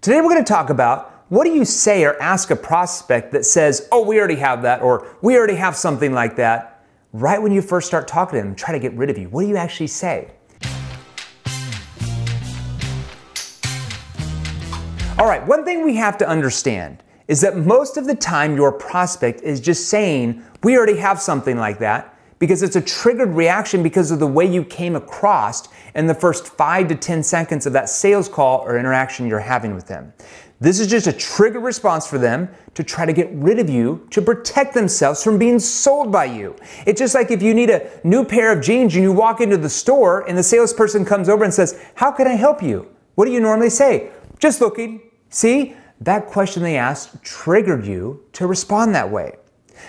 Today we're going to talk about what do you say or ask a prospect that says, oh, we already have that, or we already have something like that, right when you first start talking to them and try to get rid of you. What do you actually say? All right, one thing we have to understand is that most of the time your prospect is just saying, we already have something like that, because it's a triggered reaction because of the way you came across in the first 5 to 10 seconds of that sales call or interaction you're having with them. This is just a triggered response for them to try to get rid of you, to protect themselves from being sold by you. It's just like if you need a new pair of jeans and you walk into the store and the salesperson comes over and says, how can I help you? What do you normally say? Just looking. See, that question they asked triggered you to respond that way.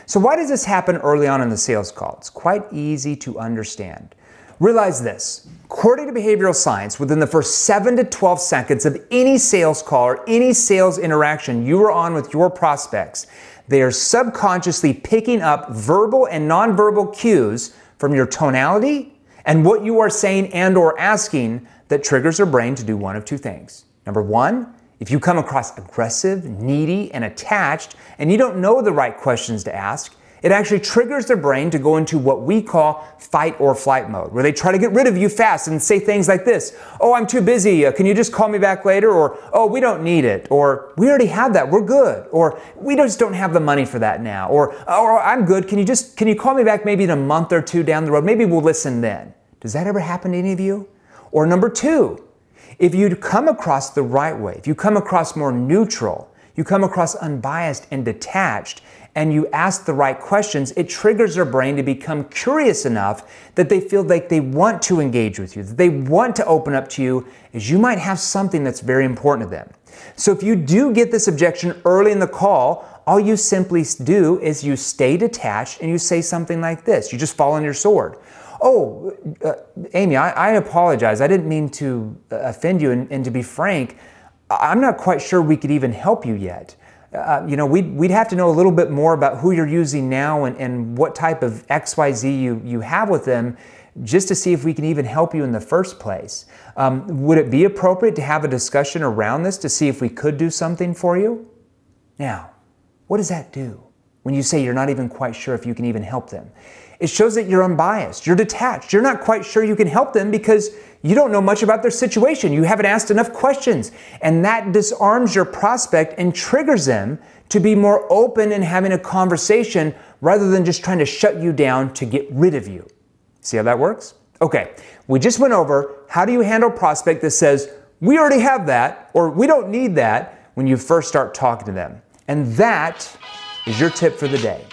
So why does this happen early on in the sales call? It's quite easy to understand. Realize this, according to behavioral science, within the first 7 to 12 seconds of any sales call or any sales interaction you are on with your prospects, they are subconsciously picking up verbal and nonverbal cues from your tonality and what you are saying and or asking that triggers their brain to do one of two things. Number one, if you come across aggressive, needy, and attached, and you don't know the right questions to ask, it actually triggers their brain to go into what we call fight or flight mode, where they try to get rid of you fast and say things like this, oh, I'm too busy, can you just call me back later? Or, oh, we don't need it, or we already have that, we're good, or we just don't have the money for that now, or I'm good, can you call me back maybe in a month or two down the road, maybe we'll listen then. Does that ever happen to any of you? Or number two, if you come across the right way, if you come across more neutral, you come across unbiased and detached, and you ask the right questions, it triggers their brain to become curious enough that they feel like they want to engage with you, that they want to open up to you, as you might have something that's very important to them. So if you do get this objection early in the call, all you simply do is you stay detached and you say something like this. You just fall on your sword. Oh, Amy, I apologize. I didn't mean to offend you. And to be frank, I'm not quite sure we could even help you yet. We'd have to know a little bit more about who you're using now and what type of XYZ you have with them, just to see if we can even help you in the first place. Would it be appropriate to have a discussion around this to see if we could do something for you? Now, what does that do when you say you're not even quite sure if you can even help them? It shows that you're unbiased, you're detached, you're not quite sure you can help them because you don't know much about their situation. You haven't asked enough questions. And that disarms your prospect and triggers them to be more open in having a conversation rather than just trying to shut you down to get rid of you. See how that works? Okay, we just went over how do you handle a prospect that says, we already have that, or we don't need that, when you first start talking to them. And that is your tip for the day.